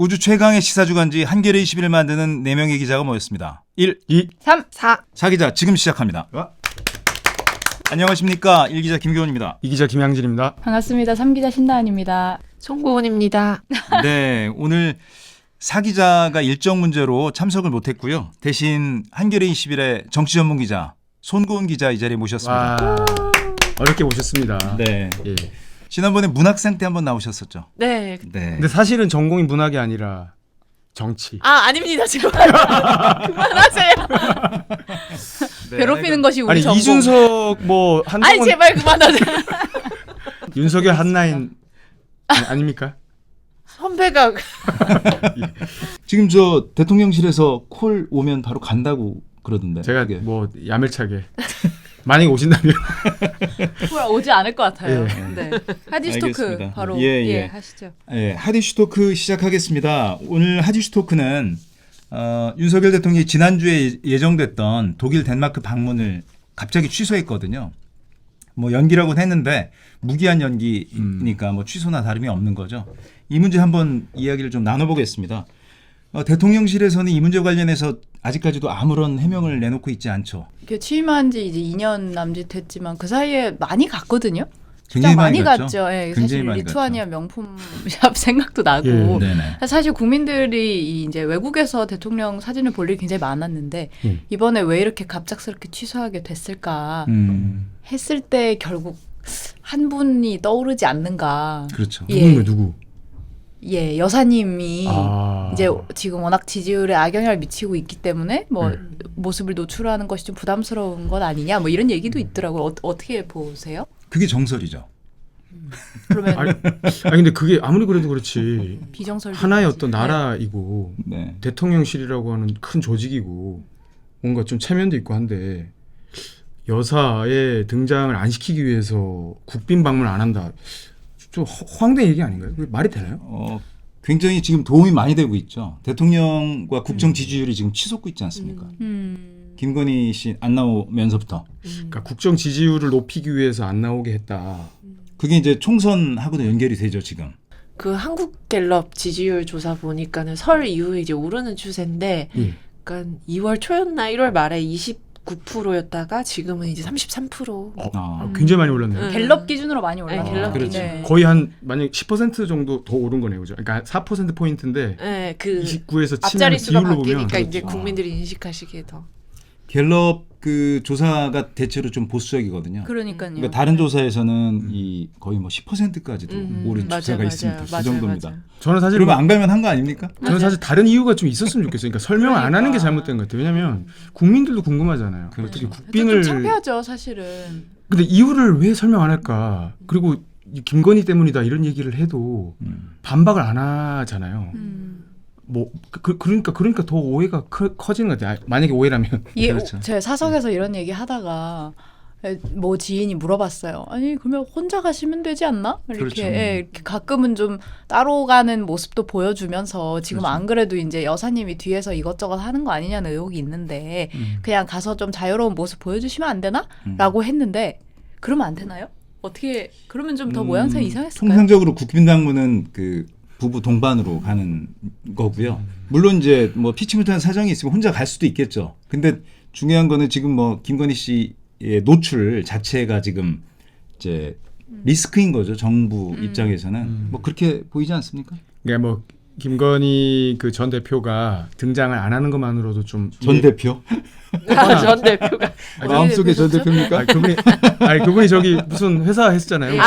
우주 최강의 시사주간지 한겨레 21을 만드는 4명의 기자가 모였습니다. 1, 2, 3, 4. 4기자 지금 시작합니다. 안녕하십니까. 1기자 김교훈입니다. 2기자 김양진입니다. 반갑습니다. 3기자 신다은입니다. 송고은입니다. 네, 오늘 4기자가 일정 문제로 참석을 못했고요. 대신 한겨레 21의 정치 전문 기자 손고은 기자 이 자리에 모셨습니다. 와, 어렵게 모셨습니다. 네. 예. 지난번에 문학상 때 한번 나오셨었죠. 네. 네. 근데 사실은 전공이 문학이 아니라 정치. 아닙니다. 지금 그만하세요. 네, 괴롭히는 것이 우리 아니 전공. 이준석 뭐 한동훈 아니 제발 그만하세요. 윤석열 한라인 아닙니까? 선배가 지금 저 대통령실에서 콜 오면 바로 간다고 그러던데. 제가 그게. 뭐 야멸차게 만약에 오신다면 오지 않을 것 같아요. 예. 네. 하디스토크 알겠습니다. 바로 예. 하시죠. 네, 하디슈 토크 시작하겠습니다. 오늘 하디슈 토크는 윤석열 대통령이 지난주에 예정됐던 독일 덴마크 방문을 갑자기 취소했거든요. 뭐 연기라고는 했는데 무기한 연기니까 뭐 취소나 다름이 없는 거죠. 이 문제 한번 이야기를 좀 나눠보겠습니다. 대통령실에서는 이 문제 관련해서 아직까지도 아무런 해명을 내놓고 있지 않죠. 취임한 지 이제 2년 남짓 됐지만 그 사이에 많이 갔거든요. 굉장히 많이 갔죠. 갔죠. 예, 굉장히 사실 많이 리투아니아 명품샵 생각도 나고. 예. 네네. 사실 국민들이 이제 외국에서 대통령 사진을 볼 일이 굉장히 많았는데 이번에 왜 이렇게 갑작스럽게 취소하게 됐을까 했을 때 결국 한 분이 떠오르지 않는가. 그렇죠. 예. 누군가 누구? 예, 여사님이 아. 이제 지금 워낙 지지율에 악영향을 미치고 있기 때문에 뭐 모습을 노출하는 것이 좀 부담스러운 것 아니냐 뭐 이런 얘기도 있더라고요. 어떻게 보세요? 그게 정설이죠. 그러면 아니 근데 그게 아무리 그래도 그렇지 비정설 하나의 어떤 나라이고 네. 대통령실이라고 하는 큰 조직이고 뭔가 좀 체면도 있고 한데 여사의 등장을 안 시키기 위해서 국빈 방문 안 한다. 좀 허황된 얘기 아닌가요? 그게 말이 되나요? 굉장히 지금 도움이 많이 되고 있죠. 대통령과 국정 지지율이 지금 치솟고 있지 않습니까? 김건희 씨 안 나오면서부터. 그러니까 국정 지지율을 높이기 위해서 안 나오게 했다. 그게 이제 총선하고도 연결이 되죠, 지금. 그 한국갤럽 지지율 조사 보니까는 설 이후에 이제 오르는 추세인데, 예. 그러니까 2월 초였나 1월 말에 29%였다가 지금은 이제 33%. 굉장히 많이 올랐네요. 갤럽 기준으로 많이 올랐어요. 네, 갤럽 그렇죠. 거의 한 만약 10% 정도 더 오른 거네요, 그죠? 그러니까 4% 포인트인데 네, 그 29에서 치면 앞자리 수가 비율로 보면 바뀌니까 이제 그렇죠. 국민들이 인식하시기에 더. 갤럽 그 조사가 대체로 좀 보수적이거든요. 그러니까요. 그러니까 다른 조사에서는 이 거의 뭐 10%까지도 오른 맞아요, 조사가 맞아요. 있습니다. 맞아요, 그 정도입니다. 맞아요. 저는 사실 그러면 안 가면 한 거 아닙니까? 저는 사실 다른 이유가 좀 있었으면 좋겠어요. 그러니까 설명 안 하는 게 잘못된 것 같아요. 왜냐하면 국민들도 궁금하잖아요. 그렇죠. 어떻게 좀 국빈을 창피하죠, 사실은. 근데 이유를 왜 설명 안 할까? 그리고 이 김건희 때문이다 이런 얘기를 해도 반박을 안 하잖아요. 뭐 그러니까 더 오해가 커지는 것 같아요. 만약에 오해라면. 예, 그렇죠. 제가 사석에서 이런 얘기 하다가 뭐 지인이 물어봤어요. 아니 그러면 혼자 가시면 되지 않나? 이렇게, 그렇죠. 이렇게 가끔은 좀 따로 가는 모습도 보여주면서 지금 그렇죠. 안 그래도 이제 여사님이 뒤에서 이것저것 하는 거 아니냐는 의혹이 있는데 그냥 가서 좀 자유로운 모습 보여주시면 안 되나? 라고 했는데 그러면 안 되나요? 어떻게 그러면 좀 더 모양새가 이상했을까요? 통상적으로 국빈 방문은 그 부부 동반으로 가는 거고요. 물론 이제 뭐 피치 못하는 사정이 있으면 혼자 갈 수도 있겠죠. 근데 중요한 거는 지금 뭐 김건희 씨의 노출 자체가 지금 이제 리스크인 거죠. 정부 입장에서는 뭐 그렇게 보이지 않습니까? 그러니까 뭐 김건희 그 전 대표가 등장을 안 하는 것만으로도 좀 전 대표? 전 대표가. 마음속에 전 대표입니까? 그분이 저기 무슨 회사 했잖아요.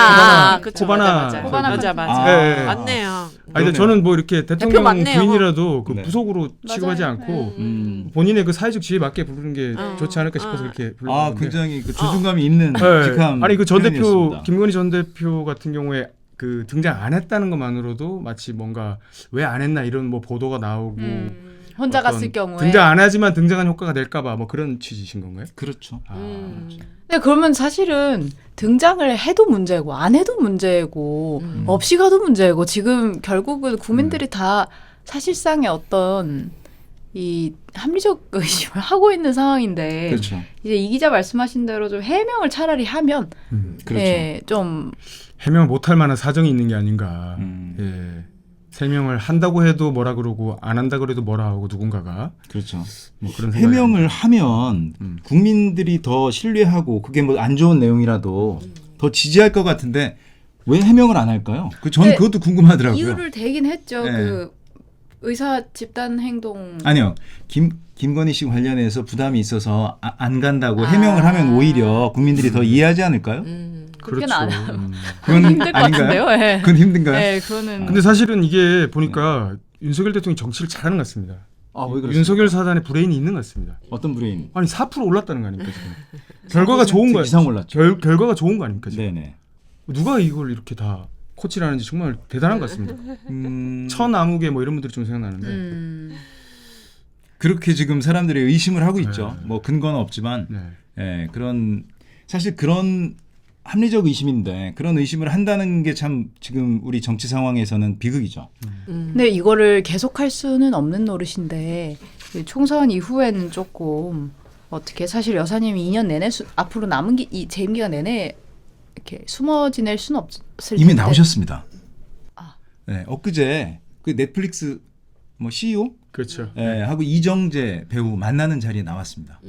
그쵸, 코바나 맞아. 네. 맞네요. 아니 근데 저는 뭐 이렇게 대통령 맞네요. 부인이라도 그 네. 부속으로 취급하지 맞아요. 않고 본인의 그 사회적 지위에 맞게 부르는 게 좋지 않을까 싶어서 그렇게 불렀는데. 굉장히 그 존중감이 있는 네. 직함. 아니 그 전 대표 표현이었습니다. 김건희 전 대표 같은 경우에 그 등장 안 했다는 것만으로도 마치 뭔가 왜 안 했나 이런 뭐 보도가 나오고 혼자 어떤 갔을 경우에 등장 안 하지만 등장한 효과가 될까봐 뭐 그런 취지신 건가요? 그렇죠. 근데 그러면 사실은 등장을 해도 문제고 안 해도 문제고 없이 가도 문제고 지금 결국은 국민들이 다 사실상의 어떤 이 합리적 의심을 하고 있는 상황인데 그렇죠. 이제 이 기자 말씀하신 대로 좀 해명을 차라리 하면 그렇죠. 예, 좀 해명 못할 만한 사정이 있는 게 아닌가. 음. 예. 해명을 한다고 해도 뭐라 그러고 안 한다 그래도 뭐라 하고 누군가가 그렇죠. 뭐 그런 생각이 해명을 하면 음. 국민들이 더 신뢰하고 그게 뭐 안 좋은 내용이라도 더 지지할 것 같은데 왜 해명을 안 할까요? 저는 네, 그것도 궁금하더라고요. 이유를 대긴 했죠. 네. 그 의사 집단 행동. 아니요. 김건희 씨 관련해서 부담이 있어서 안 간다고 해명을 하면 오히려 국민들이 더 이해하지 않을까요? 그렇게는 그렇죠. 안 음. 그건 힘들 것 아닌가요? 같은데요. 네. 그건 힘든가요? 네, 그거는. 근데 사실은 이게 보니까 윤석열 대통령이 정치를 잘하는 것 같습니다. 아, 왜 그렇습니까? 윤석열 사단에 브레인이 있는 것 같습니다. 어떤 브레인? 아니 4% 올랐다는 거 아닙니까 지금? 결과가 좋은 거 이상 올랐죠. 결과가 좋은 거 아닙니까 지금? 네네. 누가 이걸 이렇게 다 코치를 하는지 정말 대단한 것 같습니다. 천아무개 뭐 이런 분들이 좀 생각나는데 그렇게 지금 사람들이 의심을 하고 있죠. 네. 뭐 근거는 없지만 네. 예, 그런 사실 그런 합리적 의심인데 그런 의심을 한다는 게 참 지금 우리 정치 상황에서는 비극이죠. 근데 이거를 계속할 수는 없는 노릇인데 그 총선 이후에는 조금 어떻게 사실 여사님이 2년 내내 앞으로 남은 이 재임기가 내내 이렇게 숨어 지낼 수는 없을 이미 텐데. 나오셨습니다. 아. 네, 엊그제 그 넷플릭스 뭐 CEO 그렇죠. 예, 하고 이정재 배우 만나는 자리에 나왔습니다.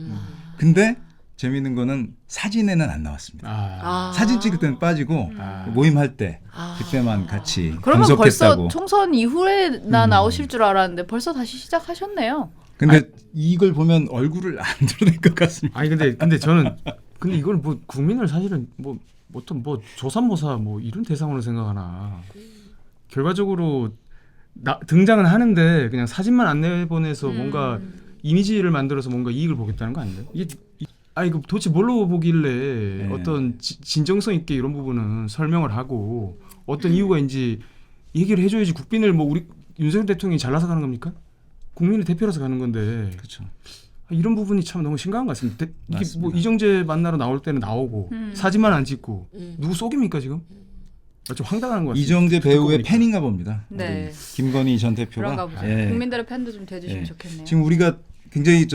근데 재미있는 거는 사진에는 안 나왔습니다. 아. 사진 찍을 때는 빠지고 아. 모임할 때 그때만 같이 그러면 벌써 동석했다고. 총선 이후에 나오실 줄 알았는데 벌써 다시 시작하셨네요. 근데 이걸 보면 얼굴을 안 드러낼 것 같습니다. 아니 근데 저는 근데 이걸 뭐 국민을 사실은 뭐 보통 뭐 조삼모사 뭐 이런 대상으로 생각하나. 결과적으로 등장은 하는데 그냥 사진만 안 내보내서 뭔가 이미지를 만들어서 뭔가 이익을 보겠다는 거 아닌가요? 이거 도대체 뭘로 보길래 네. 어떤 진정성 있게 이런 부분은 설명을 하고 어떤 이유가인지 얘기를 해줘야지. 국빈을 뭐 우리 윤석열 대통령이 잘나서 가는 겁니까? 국민의 대표라서 가는 건데 그렇죠. 이런 부분이 참 너무 심각한 것 같습니다. 이게 맞습니다. 뭐 이정재 만나러 나올 때는 나오고 사진만 안 찍고 누구 속입니까 지금? 좀 황당한 것 같습니다. 이정재 듣고 배우의 보니까. 팬인가 봅니다. 네. 우리 김건희 전 대표가. 그런가 보죠. 예. 국민들의 팬도 좀 돼주시면 예. 좋겠네요. 지금 우리가 굉장히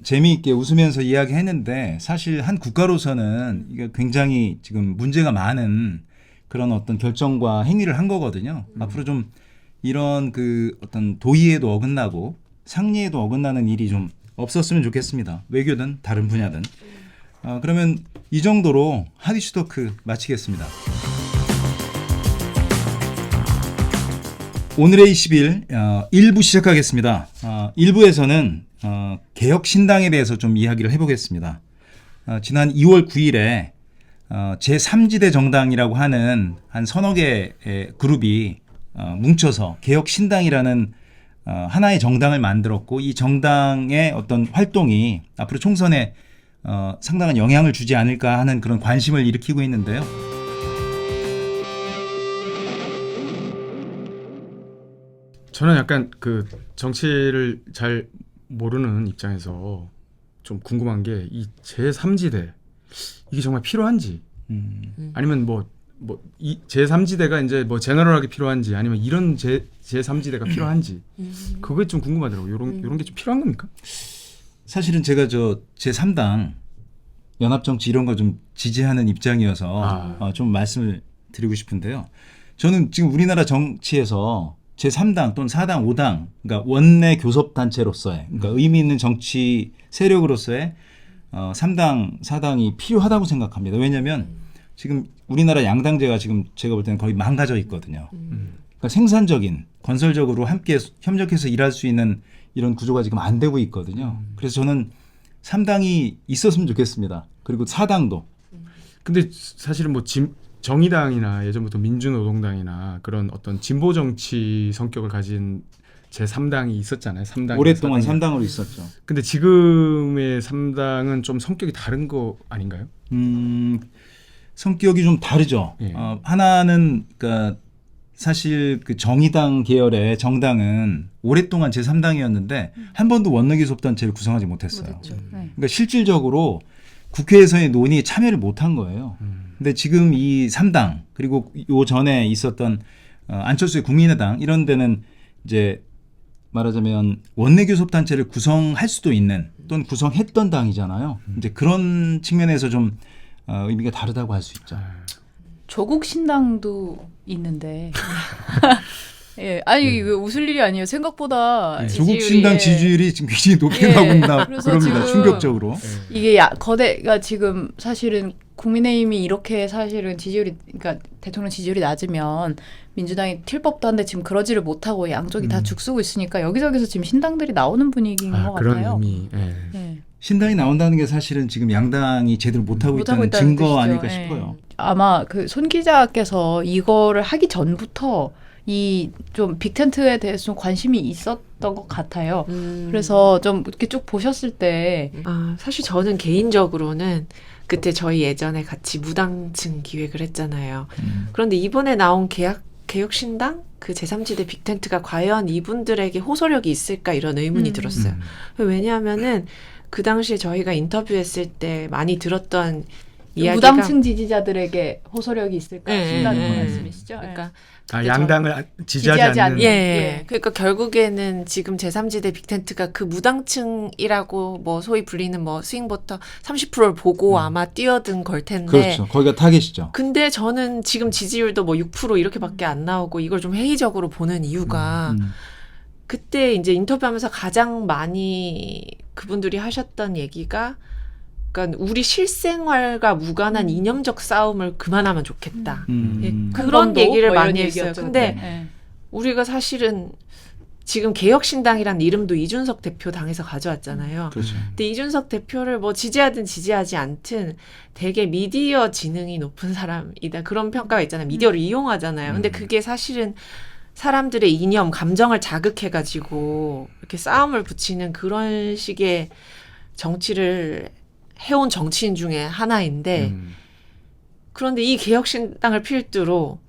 재미있게 웃으면서 이야기했는데 사실 한 국가로서는 이게 굉장히 지금 문제가 많은 그런 어떤 결정과 행위를 한 거거든요. 앞으로 좀 이런 그 어떤 도의에도 어긋나고 상리에도 어긋나는 일이 좀 없었으면 좋겠습니다. 외교든 다른 분야든. 그러면 이 정도로 하디슈 토크 마치겠습니다. 오늘의 20일 1부 시작하겠습니다. 1부에서는 개혁신당에 대해서 좀 이야기를 해보겠습니다. 지난 2월 9일에 제3지대 정당이라고 하는 한 서너 개의 그룹이 뭉쳐서 개혁신당이라는 하나의 정당을 만들었고 이 정당의 어떤 활동이 앞으로 총선에 상당한 영향을 주지 않을까 하는 그런 관심을 일으키고 있는데요. 저는 약간 그 정치를 잘 모르는 입장에서 좀 궁금한 게 이 제3지대 이게 정말 필요한지 아니면 이 제3지대가 이제 뭐 제너럴하게 필요한지 아니면 이런 제3지대가 필요한지 그게 좀 궁금하더라고요. 요런 게 좀 필요한 겁니까? 사실은 제가 제3당 연합정치 이런 거 좀 지지하는 입장이어서 좀 말씀을 드리고 싶은데요. 저는 지금 우리나라 정치에서 제3당 또는 4당, 5당, 그러니까 원내 교섭단체로서의, 그러니까 의미 있는 정치 세력으로서의 3당, 4당이 필요하다고 생각합니다. 왜냐하면 지금 우리나라 양당제가 지금 제가 볼 때는 거의 망가져 있거든요. 그러니까 생산적인, 건설적으로 함께 협력해서 일할 수 있는 이런 구조가 지금 안 되고 있거든요. 그래서 저는 3당이 있었으면 좋겠습니다. 그리고 4당도. 근데 사실은 뭐 정의당이나 예전부터 민주노동당이나 그런 어떤 진보 정치 성격을 가진 제3당이 있었잖아요. 3당 오랫동안 3당으로 있었죠. 근데 지금의 3당은 좀 성격이 다른 거 아닌가요? 성격이 좀 다르죠. 예. 하나는 그러니까 사실 그 정의당 계열의 정당은 오랫동안 제3당이었는데 한 번도 원내교섭단체를 구성하지 못했어요. 못했죠. 네. 그러니까 실질적으로 국회에서의 논의에 참여를 못한 거예요. 근데 지금 이 3당 그리고 요 전에 있었던 안철수의 국민의당 이런 데는 이제 말하자면 원내교섭단체를 구성할 수도 있는 또는 구성했던 당이잖아요. 이제 그런 측면에서 좀 의미가 다르다고 할 수 있죠. 조국 신당도 있는데 예, 아니 이거 웃을 일이 아니에요. 생각보다 네. 지지율이, 조국 신당 예. 지지율이 지금 굉장히 높게 예, 나오고 있다. 그래서 그럽니다. 지금 충격적으로. 이게 거대가 지금 사실은 국민의힘이 이렇게 사실은 지지율이 그러니까 대통령 지지율이 낮으면 민주당이 튈 법도 한데 지금 그러지를 못하고 양쪽이 다 죽쓰고 있으니까 여기저기서 지금 신당들이 나오는 분위기인 것 그런 같아요. 의미. 예. 예. 신당이 나온다는 게 사실은 지금 양당이 제대로 못하고 못하고 있다는 있다는 증거 뜻이죠. 아닐까 예. 싶어요. 아마 그 손 기자께서 이거를 하기 전부터 이 좀 빅텐트에 대해서 좀 관심이 있었던 것 같아요. 그래서 좀 이렇게 쭉 보셨을 때 사실 저는 개인적으로는 그때 저희 예전에 같이 무당층 기획을 했잖아요. 그런데 이번에 나온 개혁신당 그 제3지대 빅텐트가 과연 이분들에게 호소력이 있을까 이런 의문이 들었어요. 왜냐하면은 그 당시에 저희가 인터뷰했을 때 많이 들었던 이야기가 무당층 지지자들에게 호소력이 있을까 예, 싶다는 예, 예. 말씀이시죠? 그러니까 양당을 지지하지 지지하지 않는. 않는. 예. 예. 그러니까 결국에는 지금 제3지대 빅텐트가 그 무당층이라고 뭐 소위 불리는 뭐 스윙보터 30%를 보고 아마 뛰어든 걸 텐데. 그렇죠. 거기가 타겟이죠. 근데 저는 지금 지지율도 뭐 6% 이렇게밖에 안 나오고 이걸 좀 회의적으로 보는 이유가 그때 이제 인터뷰하면서 가장 많이 그분들이 하셨던 얘기가 그러니까 우리 실생활과 무관한 이념적 싸움을 그만하면 좋겠다. 예, 그런 한번도 얘기를 뭐 이런 많이 했어요. 얘기였죠, 근데 그때. 예. 우리가 사실은 지금 개혁신당이라는 이름도 이준석 대표 당에서 가져왔잖아요. 그렇죠. 근데 이준석 대표를 뭐 지지하든 지지하지 않든 되게 미디어 지능이 높은 사람이다. 그런 평가가 있잖아요. 미디어를 이용하잖아요. 근데 그게 사실은 사람들의 이념, 감정을 자극해가지고 이렇게 싸움을 붙이는 그런 식의 정치를 해온 정치인 중에 하나인데 그런데 이 개혁신당을 필두로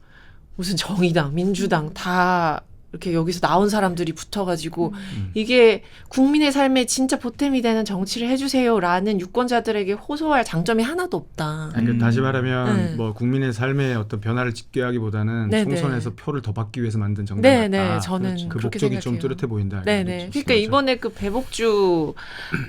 무슨 정의당, 민주당 다 이렇게 여기서 나온 사람들이 붙어가지고 이게 국민의 삶에 진짜 보탬이 되는 정치를 해주세요라는 유권자들에게 호소할 장점이 하나도 없다. 아니, 그 다시 말하면 네. 뭐 국민의 삶에 어떤 변화를 꾀하기보다는 네, 총선에서 표를 더 받기 위해서 만든 정당 네, 같다. 네, 저는 그 그렇게 목적이 좀 생각해요. 뚜렷해 보인다. 네네. 그러니까 그렇죠. 이번에 그 배복주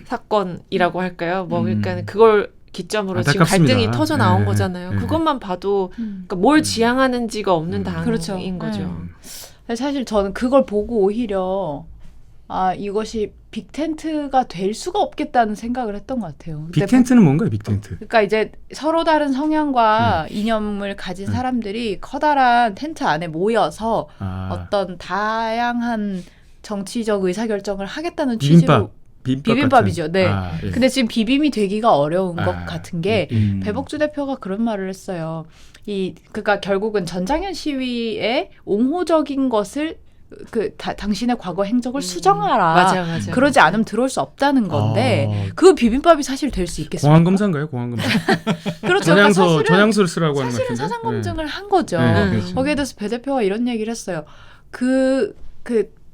사건이라고 할까요? 뭐 그러니까 그걸 기점으로 지금 안타깝습니다. 갈등이 터져 나온 네, 거잖아요. 네. 그것만 봐도 그러니까 뭘 지향하는지가 없는 당인 그렇죠. 거죠. 사실 저는 그걸 보고 오히려 이것이 빅텐트가 될 수가 없겠다는 생각을 했던 것 같아요. 근데 빅텐트는 뭔가요, 빅텐트? 그러니까 이제 서로 다른 성향과 이념을 가진 사람들이 커다란 텐트 안에 모여서 어떤 다양한 정치적 의사결정을 하겠다는 취지로 비빔밥이죠. 네. 예. 근데 지금 비빔이 되기가 어려운 것 같은 게 예. 배복주 대표가 그런 말을 했어요. 그러니까 결국은 전장현 시위에 옹호적인 것을 당신의 과거 행적을 수정하라. 맞아요. 그러지 않으면 들어올 수 없다는 건데 그 비빔밥이 사실 될 수 있겠습니까? 공안검사인가요, 공안검사? 그렇죠. 그러니까 전향서를 쓰라고 하는 것 사실은 같은데. 사상 검증을 한 거죠. 그렇죠. 거기에 대해서 배 대표가 이런 얘기를 했어요. 그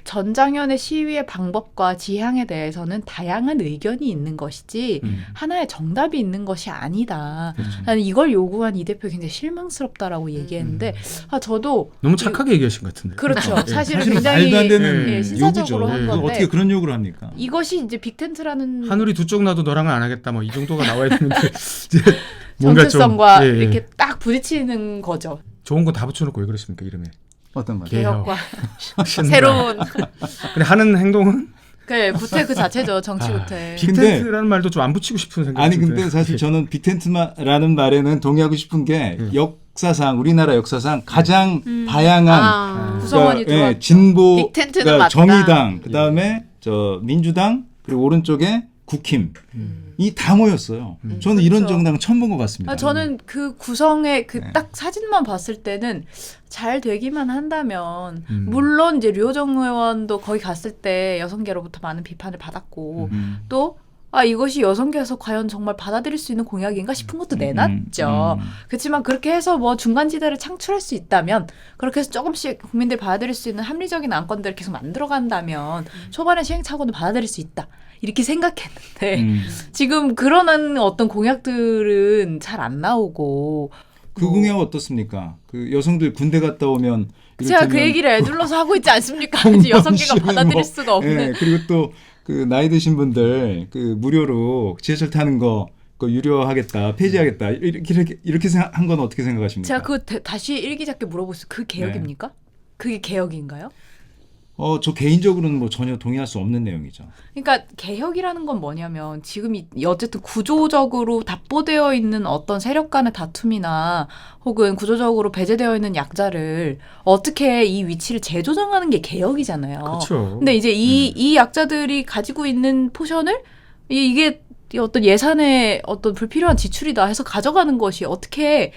전장현의 시위의 방법과 지향에 대해서는 다양한 의견이 있는 것이지 하나의 정답이 있는 것이 아니다. 나는 이걸 요구한 이 대표 굉장히 실망스럽다라고 얘기했는데 저도 너무 착하게 얘기하신 것 같은데. 그렇죠. 예. 사실은 사실 굉장히 말도 안 되는 예, 신사적으로 요구죠. 한 건데 어떻게 그런 요구를 합니까? 이것이 이제 빅텐트라는 하늘이 두 쪽 나도 너랑은 안 하겠다. 뭐 이 정도가 나와야 되는데 이제 뭔가 정체성과 좀, 예, 예. 이렇게 딱 부딪히는 거죠. 좋은 거 다 붙여놓고 왜 그러십니까 이름에? 어떤 거요? 개혁과 신당. 새로운 근데 하는 행동은 구태 그 자체죠. 정치 구태. 빅텐트라는 말도 좀 안 붙이고 싶은 생각이 아니 드는데. 근데 사실 저는 빅텐트라는 말에는 동의하고 싶은 게 역사상 우리나라 역사상 가장 다양한 구성원이 들어왔죠. 진보 빅텐트는 그러니까 맞다. 정의당 그다음에 저 민주당 그리고 오른쪽에 국힘 이 다 모였어요. 저는 이런 그렇죠. 정당 처음 본 것 같습니다. 저는 그 구성의 딱 사진만 봤을 때는 잘 되기만 한다면 물론 이제 류호정 의원도 거기 갔을 때 여성계로부터 많은 비판을 받았고 또 이것이 여성계에서 과연 정말 받아들일 수 있는 공약인가 싶은 것도 내놨죠. 그렇지만 그렇게 해서 뭐 중간지대를 창출할 수 있다면 그렇게 해서 조금씩 국민들이 받아들일 수 있는 합리적인 안건들을 계속 만들어간다면 초반에 시행착오는 받아들일 수 있다. 이렇게 생각했는데 지금 그런 어떤 공약들은 잘 안 나오고 그 공약 어떻습니까? 그 여성들 군대 갔다 오면 제가 그 이를테면 얘기를 애둘러서 하고 있지 않습니까? 아직 여성계가 공무원 받아들일 시험 수가 없는. 예, 그리고 또 그 나이 드신 분들 그 무료로 지하철 타는 거 그거 유료하겠다, 폐지하겠다 이렇게 한 건 어떻게 생각하십니까? 제가 다시 일기작게 물어보겠어요. 그 개혁입니까? 그게 개혁인가요? 저 개인적으로는 뭐 전혀 동의할 수 없는 내용이죠. 그러니까 개혁이라는 건 뭐냐면 지금 어쨌든 구조적으로 답보되어 있는 어떤 세력 간의 다툼이나 혹은 구조적으로 배제되어 있는 약자를 어떻게 이 위치를 재조정하는 게 개혁이잖아요. 그렇죠. 근데 이제 이 약자들이 가지고 있는 포션을 이게 어떤 예산의 어떤 불필요한 지출이다 해서 가져가는 것이 어떻게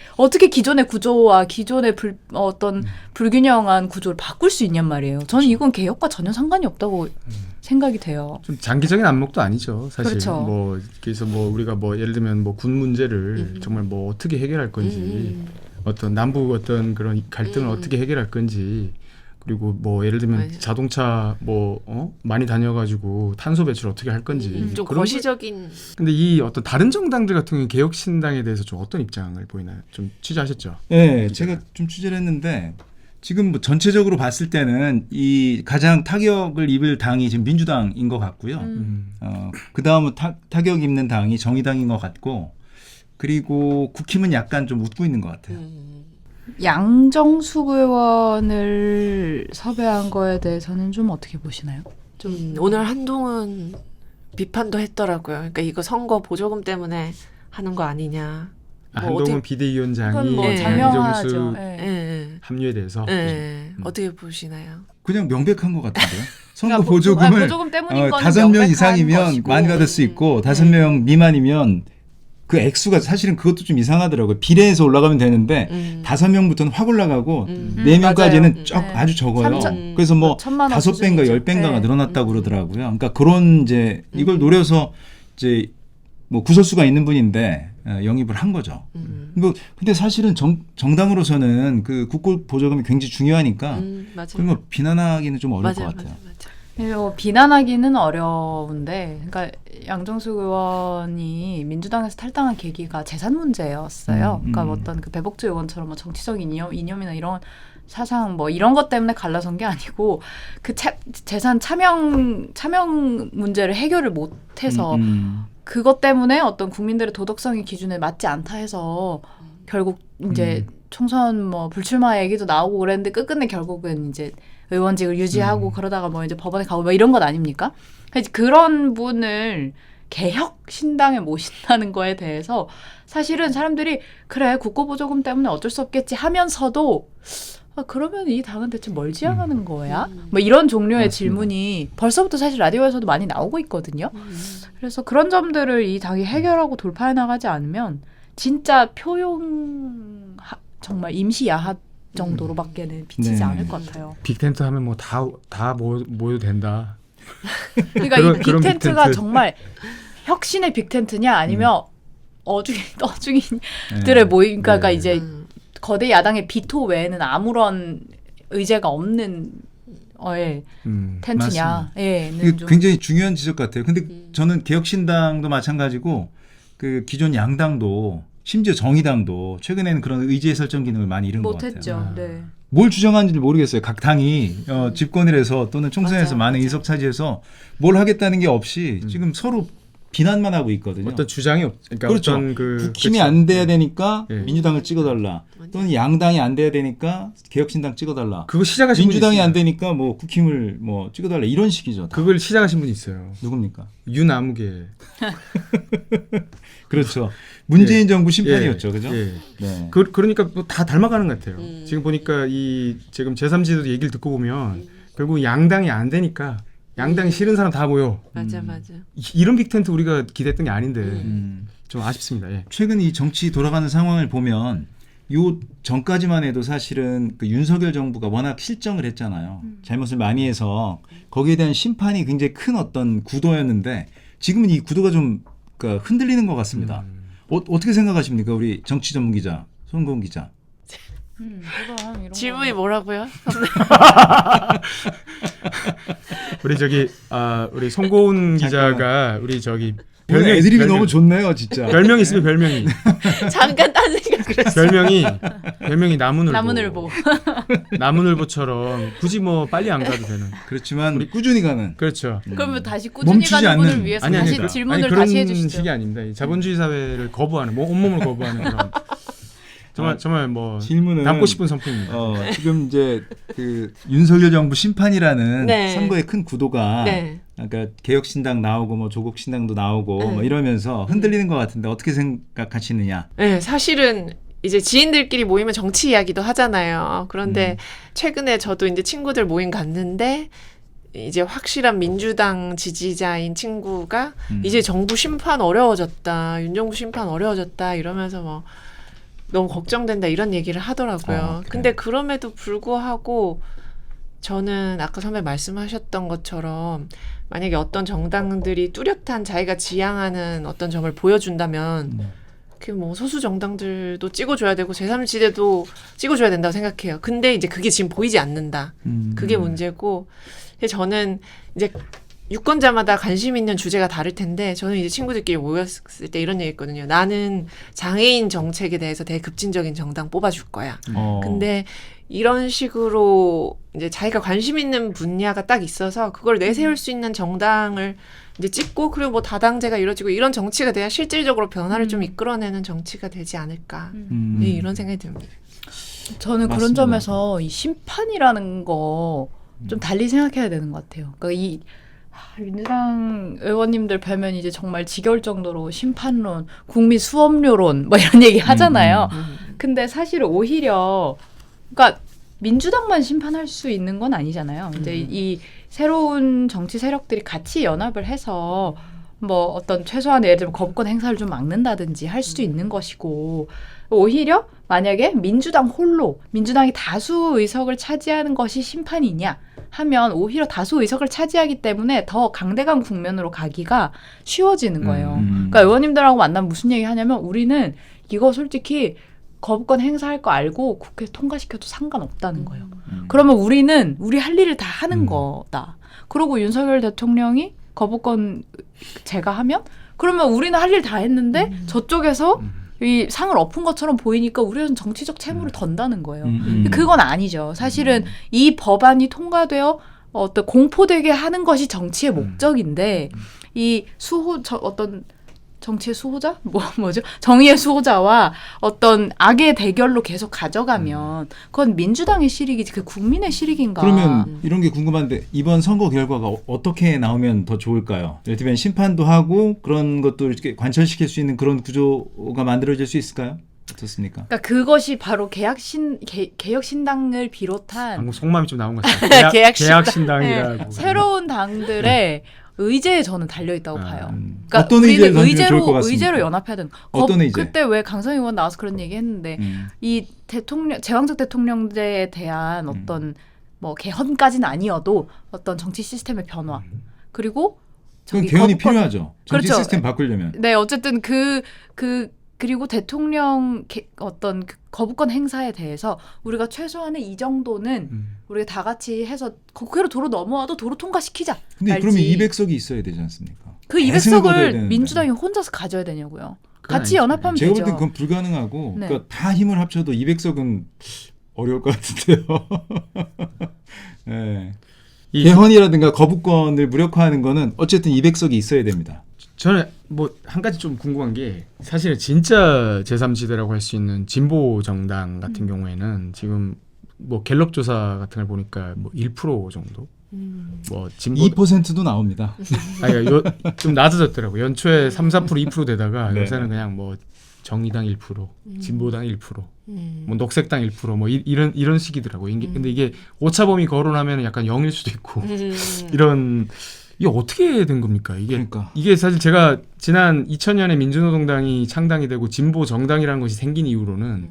기존의 구조와 기존의 어떤 불균형한 구조를 바꿀 수 있냔 말이에요. 저는 이건 개혁과 전혀 상관이 없다고 생각이 돼요. 좀 장기적인 안목도 아니죠, 사실. 그렇죠. 뭐 그래서 뭐 우리가 뭐 예를 들면 뭐 군 문제를 정말 뭐 어떻게 해결할 건지, 어떤 남북 어떤 그런 갈등을 어떻게 해결할 건지, 그리고 뭐 예를 들면 맞아요. 자동차 뭐 많이 다녀가지고 탄소 배출 어떻게 할 건지 좀 그런 거시적인 근데 이 어떤 다른 정당들 같은 경우 개혁신당에 대해서 좀 어떤 입장을 보이나요? 좀 취재하셨죠? 네, 제가 좀 취재를 했는데 지금 뭐 전체적으로 봤을 때는 이 가장 타격을 입을 당이 지금 민주당인 것 같고요. 그 다음은 타격 입는 당이 정의당인 것 같고, 그리고 국힘은 약간 좀 웃고 있는 것 같아요. 양정숙 의원을 섭외한 거에 대해서는 좀 어떻게 보시나요? 오늘 한동훈 비판도 했더라고요. 그러니까 이거 선거 보조금 때문에 하는 거 아니냐. 뭐 한동훈 어떻게- 비대위원장이 그건 뭐 예. 장명하죠. 양정수 예. 예, 합류에 대해서 예. 어떻게 보시나요? 그냥 명백한 것 같은데요. 선거 그러니까 보조금을 보조금 때문인 거는 5명 명백한 이상이면 것이고. 많이 받을 수 있고 5명 미만이면 그 액수가 사실은 그것도 좀 이상하더라고요. 비례해서 올라가면 되는데 5명부터는 확 올라가고 4명까지는 맞아요. 네. 아주 적어요. 삼천- 그래서 뭐 1,000만 원 5배인가 수준이죠. 10배인가가 네. 늘어났다고 그러더라고요. 그러니까 그런 이제 이걸 노려서 이제 뭐 구설수가 있는 분인데 영입을 한 거죠. 뭐 근데 사실은 정당으로서는 그 국고 보조금이 굉장히 중요하니까 맞아요. 그런 거 비난하기는 좀 어려울 맞아요, 것 같아요. 맞아요. 그리고 비난하기는 어려운데, 그러니까 양정숙 의원이 민주당에서 탈당한 계기가 재산 문제였어요. 그러니까 어떤 그 배복주 의원처럼 뭐 정치적인 이념이나 이런 사상 뭐 이런 것 때문에 갈라선 게 아니고 그 재산 차명 문제를 해결을 못해서 그것 때문에 어떤 국민들의 도덕성의 기준에 맞지 않다 해서 결국 이제 총선 뭐 불출마 얘기도 나오고 그랬는데 끝끝내 결국은 이제 의원직을 유지하고 그러다가 뭐 이제 법원에 가고 뭐 이런 것 아닙니까? 그래서 그런 분을 개혁 신당에 모신다는 거에 대해서 사실은 사람들이 그래 국고보조금 때문에 어쩔 수 없겠지 하면서도 그러면 이 당은 대체 뭘 지향하는 거야? 뭐 이런 종류의 맞습니다. 질문이 벌써부터 사실 라디오에서도 많이 나오고 있거든요. 그래서 그런 점들을 이 당이 해결하고 돌파해 나가지 않으면 진짜 정말 임시 야합 정도로밖에는 비치지 네. 않을 것 같아요. 빅텐트 하면 뭐 다 모여도 된다. 그러니까 그런 이 빅텐트가 빅텐트. 정말 혁신의 빅텐트냐 아니면 어중이들의 네. 모임가가 네. 이제 거대 야당의 비토 외에는 아무런 의제가 없는 텐트냐. 맞습니다. 예, 이게 굉장히 중요한 지적 같아요. 근데 저는 개혁신당도 마찬가지고 그 기존 양당도 심지어 정의당도 최근에는 그런 의제 설정 기능을 많이 잃은 것 같아요. 못했죠. 네. 뭘 주장하는지 모르겠어요. 각 당이 집권을 해서 또는 총선에서 맞아요, 많은 맞아요. 의석 차지해서 뭘 하겠다는 게 없이 지금 서로 비난만 하고 있거든요. 어떤 주장이 그러니까 그렇죠. 어떤 국힘이 그렇죠. 안 돼야 되니까 예. 민주당을 찍어달라. 또는 양당이 안 돼야 되니까 개혁신당 찍어달라. 그거 시작하신 분이 민주당이 있어요. 안 되니까 뭐 국힘을 뭐 찍어달라 이런 식이죠. 다. 그걸 시작하신 분이 있어요. 누굽니까? 윤아무개. 그렇죠. 문재인 정부 심판이었죠, 예. 그죠? 예. 네. 그러니까 뭐다 닮아가는 것 같아요. 지금 보니까 이 지금 제3지도 얘기를 듣고 보면 결국 양당이 안 되니까 양당이 싫은 사람 다 모여. 맞아. 이런 빅텐트 우리가 기대했던 게 아닌데 음. 좀 아쉽습니다. 예. 최근 이 정치 돌아가는 상황을 보면 요 전까지만 해도 사실은 그 윤석열 정부가 워낙 실정을 했잖아요. 잘못을 많이 해서 거기에 대한 심판이 굉장히 큰 어떤 구도였는데 지금은 이 구도가 좀 그러니까 흔들리는 것 같습니다. 어떻게 생각하십니까, 우리 정치 전문 기자 손고은 기자? 질문이 뭐라고요? 우리 우리 송고은 기자가 우리 오늘 애드립이 너무 좋네요, 진짜. 별명이 있으면 별명이 잠깐 딴 생각을 했어. 별명이 나무늘보. 나무늘보. 나무늘보처럼 굳이 뭐 빨리 안 가도 되는. 그렇지만 꾸준히 가는. 그렇죠. 그러면 다시 꾸준히 멈추지 가는 분을 않는. 위해서 아니, 다시 그러니까. 질문을 그런 다시 해주시죠. 식이 아닙니다. 이 자본주의 사회를 거부하는, 온몸을 거부하는 그런. 정말 뭐 질문은 남고 싶은 선풍입니다. 지금 이제 그 윤석열 정부 심판이라는 네. 선거의 큰 구도가 네. 그러니까 개혁신당 나오고 뭐 조국신당도 나오고 네. 뭐 이러면서 흔들리는 것 같은데 어떻게 생각하시느냐? 네, 사실은 이제 지인들끼리 모이면 정치 이야기도 하잖아요. 그런데 최근에 저도 이제 친구들 모임 갔는데 이제 확실한 민주당 지지자인 친구가 이제 정부 심판 어려워졌다, 윤정부 심판 어려워졌다 이러면서 뭐 너무 걱정된다 이런 얘기를 하더라고요. 그래요? 근데 그럼에도 불구하고 저는 아까 선배 말씀하셨던 것처럼 만약에 어떤 정당들이 뚜렷한 자기가 지향하는 어떤 점을 보여준다면 그 뭐 소수 정당들도 찍어줘야 되고 제3지대도 찍어줘야 된다고 생각해요. 근데 이제 그게 지금 보이지 않는다. 그게 문제고 저는 이제 유권자마다 관심 있는 주제가 다를 텐데 저는 이제 친구들끼리 모였을 때 이런 얘기했거든요. 나는 장애인 정책에 대해서 되게 급진적인 정당 뽑아줄 거야. 근데 이런 식으로 이제 자기가 관심 있는 분야가 딱 있어서 그걸 내세울 수 있는 정당을 이제 찍고 그리고 뭐 다당제가 이루어지고 이런 정치가 돼야 실질적으로 변화를 좀 이끌어내는 정치가 되지 않을까. 네, 이런 생각이 듭니다. 저는 그런 맞습니다. 점에서 이 심판이라는 거 좀 달리 생각해야 되는 것 같아요. 그러니까 이 민주당 의원님들 뵈면 이제 정말 지겨울 정도로 심판론, 국민 수업료론 뭐 이런 얘기 하잖아요. 근데 사실 오히려 그러니까 민주당만 심판할 수 있는 건 아니잖아요. 이제 이 새로운 정치 세력들이 같이 연합을 해서 뭐 어떤 최소한 예를 들면 거부권 행사를 좀 막는다든지 할 수도 있는 것이고 오히려 만약에 민주당 홀로 민주당이 다수 의석을 차지하는 것이 심판이냐 하면 오히려 다수 의석을 차지하기 때문에 더 강대강 국면으로 가기가 쉬워지는 거예요. 그러니까 의원님들하고 만나면 무슨 얘기 하냐면 우리는 이거 솔직히 거부권 행사할 거 알고 국회 통과시켜도 상관없다는 거예요. 그러면 우리는 우리 할 일을 다 하는 거다. 그리고 윤석열 대통령이 거부권 제가하면 그러면 우리는 할 일 다 했는데 저쪽에서 이 상을 엎은 것처럼 보이니까 우리는 정치적 채무를 던다는 거예요. 그건 아니죠. 사실은 이 법안이 통과되어 어떤 공포되게 하는 것이 정치의 목적인데 이 어떤 정치의 수호자? 뭐죠? 정의의 수호자와 어떤 악의 대결로 계속 가져가면 그건 민주당의 실익이지 그 국민의 실익인가. 그러면 이런 게 궁금한데 이번 선거 결과가 어떻게 나오면 더 좋을까요? 예를 들면 심판도 하고 그런 것도 이렇게 관철시킬 수 있는 그런 구조가 만들어질 수 있을까요? 어떻습니까? 그러니까 그것이 바로 개혁신당을 비롯한 방금 속마음이 좀 나온 것 같아요. 계약신당이라고. 새로운 당들의 의제에 저는 달려 있다고 봐요. 그러니까 어떤 의제를 던지면 좋을 것 같습니까? 의제로 연합해야 되는. 어떤 의제? 그때 왜 강성희 의원 나와서 그런 얘기했는데 이 제왕적 대통령제에 대한 어떤 뭐 개헌까지는 아니어도 어떤 정치 시스템의 변화 그리고 그건 개헌이 필요하죠. 정치 그렇죠. 시스템 바꾸려면. 네, 어쨌든 그리고 대통령 어떤 그 거부권 행사에 대해서 우리가 최소한의 이 정도는 우리가 다 같이 해서 국회로 도로 넘어와도 도로 통과시키자. 근데 알지. 그러면 200석이 있어야 되지 않습니까? 그 대승을 거둬야 200석을 되는데. 민주당이 혼자서 가져야 되냐고요. 그건 같이 아니죠. 연합하면 제가 볼 되죠. 땐 그건 불가능하고 네. 그러니까 다 힘을 합쳐도 200석은 어려울 것 같은데요. 네. 개헌이라든가 거부권을 무력화하는 거는 어쨌든 200석이 있어야 됩니다. 저는 뭐 한 가지 좀 궁금한 게 사실은 진짜 제3지대라고 할 수 있는 진보 정당 같은 경우에는 지금 뭐 갤럽 조사 같은 걸 보니까 뭐 1% 정도 뭐 진보 2%도 나옵니다. 아니 좀 낮아졌더라고. 연초에 3, 4% 2% 되다가 네. 요새는 그냥 뭐 정의당 1%, 진보당 1%, 뭐 녹색당 1%, 뭐 이런 식이더라고. 근데 이게 오차범위 거론하면 약간 0일 수도 있고 이런. 이게 어떻게 된 겁니까? 그러니까. 이게 사실 제가 지난 2000년에 민주노동당이 창당이 되고 진보 정당이라는 것이 생긴 이후로는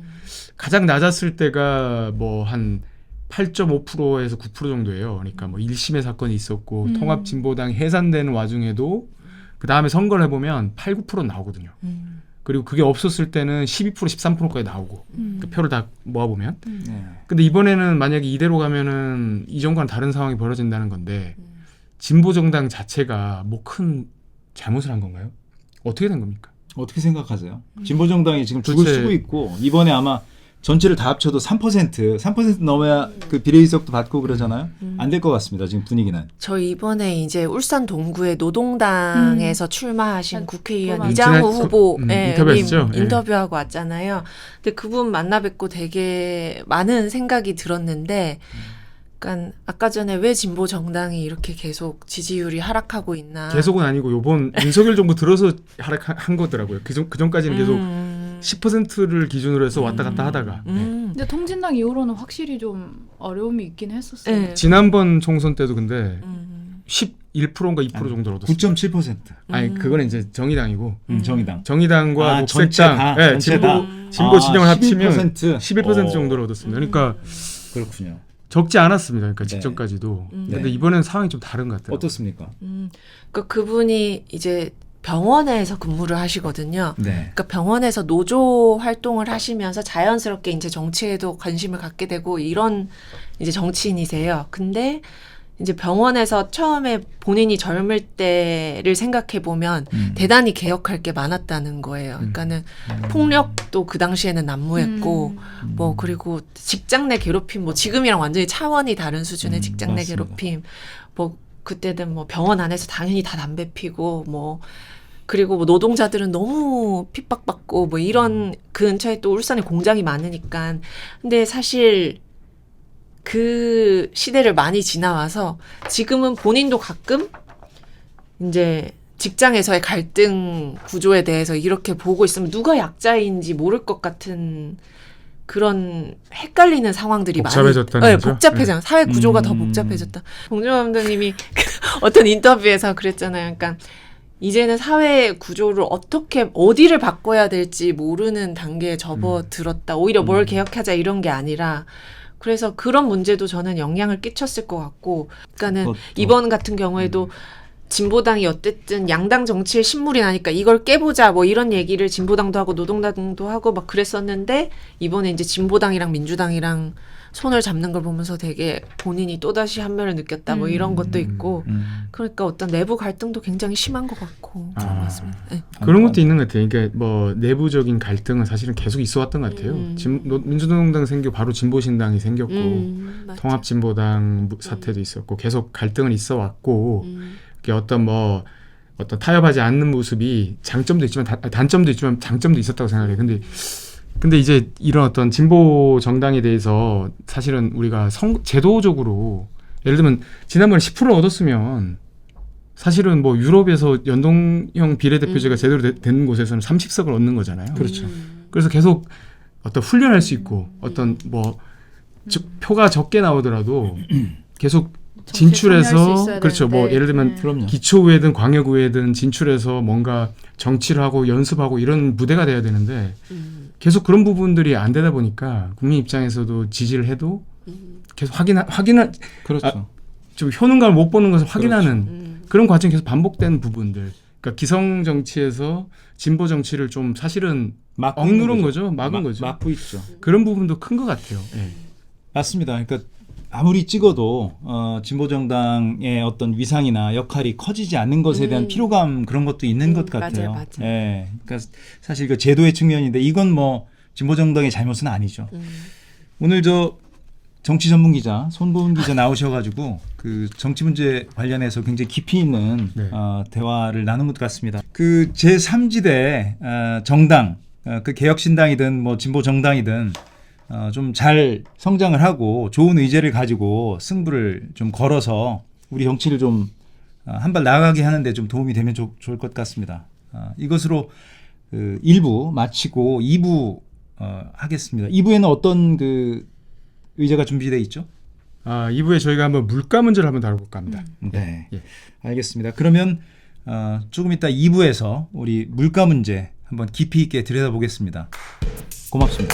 가장 낮았을 때가 뭐 한 8.5%에서 9% 정도예요. 그러니까 뭐 1심의 사건이 있었고 통합진보당이 해산되는 와중에도 그 다음에 선거를 해보면 8, 9% 나오거든요. 그리고 그게 없었을 때는 12%, 13%까지 나오고 그 표를 다 모아보면. 네. 근데 이번에는 만약에 이대로 가면은 이전과는 다른 상황이 벌어진다는 건데 진보 정당 자체가 뭐 큰 잘못을 한 건가요? 어떻게 된 겁니까? 어떻게 생각하세요? 진보 정당이 지금 죽을 도대체- 쓰고 있고 이번에 아마 전체를 다 합쳐도 3% 넘어야 그 비례의석도 받고 그러잖아요. 안 될 것 같습니다. 지금 분위기는. 저 이번에 이제 울산 동구의 노동당에서 출마하신 국회의원 지난 이장우 후보 인터뷰하셨죠? 님 인터뷰하고 왔잖아요. 근데 그분 만나 뵙고 되게 많은 생각이 들었는데 약간 아까 전에 왜 진보 정당이 이렇게 계속 지지율이 하락하고 있나. 계속은 아니고 요번 윤석열 정부 들어서 하락한 거더라고요. 그전까지는 계속 10%를 기준으로 해서 왔다 갔다 하다가 네. 근데 통진당 이후로는 확실히 좀 어려움이 있긴 했었어요. 네. 지난번 총선 때도 근데 11%인가 2% 정도로 얻었어요. 9.7%. 아니 그거는 이제 정의당이고 정의당. 정의당과 전체 다, 녹색당, 네, 전체 다. 진보 진영을 합치면 11%. 11% 정도를 얻었습니다. 그러니까 그렇군요. 적지 않았습니다. 그러니까 네. 직전까지도. 네. 근데 이번엔 상황이 좀 다른 것 같아요. 어떻습니까? 그러니까 그분이 이제 병원에서 근무를 하시거든요. 네. 그러니까 병원에서 노조 활동을 하시면서 자연스럽게 이제 정치에도 관심을 갖게 되고 이런 이제 정치인이세요. 근데 이제 병원에서 처음에 본인이 젊을 때를 생각해 보면 대단히 개혁할 게 많았다는 거예요. 그러니까는 폭력도 그 당시에는 난무했고 뭐 그리고 직장 내 괴롭힘 뭐 지금이랑 완전히 차원이 다른 수준의 직장 내 맞습니다. 괴롭힘 뭐 그때는 뭐 병원 안에서 당연히 다 담배 피고 뭐 그리고 뭐 노동자들은 너무 핍박받고 뭐 이런 그 근처에 또 울산에 공장이 많으니까 근데 사실 그 시대를 많이 지나와서 지금은 본인도 가끔 이제 직장에서의 갈등 구조에 대해서 이렇게 보고 있으면 누가 약자인지 모를 것 같은 그런 헷갈리는 상황들이 복잡해졌다는 많이 거죠? 복잡해져 사회 구조가 더 복잡해졌다. 봉준호 감독님이 어떤 인터뷰에서 그랬잖아요. 그러니까 이제는 사회 구조를 어떻게 어디를 바꿔야 될지 모르는 단계에 접어들었다. 오히려 뭘 개혁하자 이런 게 아니라 그래서 그런 문제도 저는 영향을 끼쳤을 것 같고 그러니까는 그것도. 이번 같은 경우에도 진보당이 어쨌든 양당 정치의 신물이 나니까 이걸 깨보자 뭐 이런 얘기를 진보당도 하고 노동당도 하고 막 그랬었는데 이번에 이제 진보당이랑 민주당이랑 손을 잡는 걸 보면서 되게 본인이 또다시 한면을 느꼈다 뭐 이런 것도 있고 그러니까 어떤 내부 갈등도 굉장히 심한 것 같고 그런 것 같습니다. 네. 그런 것도 있는 것 같아요. 그러니까 뭐 내부적인 갈등은 사실은 계속 있어왔던 것 같아요. 민주노동당 생기고 바로 진보신당이 생겼고 맞아. 통합진보당 사태도 있었고 계속 갈등은 있어왔고 그게 어떤 타협하지 않는 모습이 장점도 있지만 단점도 있지만 장점도 있었다고 생각해요. 근데 이제 이런 어떤 진보 정당에 대해서 사실은 우리가 제도적으로 예를 들면 지난번에 10% 얻었으면 사실은 뭐 유럽에서 연동형 비례대표제가 제대로 된 곳에서는 30석을 얻는 거잖아요. 그렇죠. 그래서 계속 어떤 훈련할 수 있고 어떤 뭐 표가 적게 나오더라도 계속 참여할 수 진출해서 있어야 그렇죠. 뭐 되는데. 예를 들면 그럼요. 기초의회든 광역의회든 진출해서 뭔가 정치를 하고 연습하고 이런 무대가 돼야 되는데 계속 그런 부분들이 안 되다 보니까 국민 입장에서도 지지를 해도 계속 확인할 그렇죠. 좀 효능감을 못 보는 것을 확인하는 그런 과정이 계속 반복되는 부분들. 그러니까 기성 정치에서 진보 정치를 좀 사실은 억누른 거죠. 막은 거죠. 막고 있죠. 그런 부분도 큰 것 같아요. 예. 맞습니다. 그러니까 아무리 찍어도 진보 정당의 어떤 위상이나 역할이 커지지 않는 것에 대한 피로감 그런 것도 있는 것 같아요. 맞아요. 예. 그러니까 사실 그 제도의 측면인데 이건 뭐 진보 정당의 잘못은 아니죠. 오늘 저 정치 전문 기자 손보은 기자 나오셔가지고 그 정치 문제 관련해서 굉장히 깊이 있는 네. 대화를 나눈 것 같습니다. 그 제3지대 정당, 그 개혁신당이든 뭐 진보 정당이든 좀 잘 성장을 하고 좋은 의제를 가지고 승부를 좀 걸어서 우리 정치를 좀 한 발 나아가게 하는데 좀 도움이 되면 좋을 것 같습니다. 이것으로 그 1부 마치고 2부 하겠습니다. 2부에는 어떤 그 의제가 준비되어 있죠? 2부에 저희가 한번 물가 문제를 한번 다뤄볼까 합니다. 네, 예. 알겠습니다. 그러면 조금 이따 2부에서 우리 물가 문제 한번 깊이 있게 들여다보겠습니다. 고맙습니다.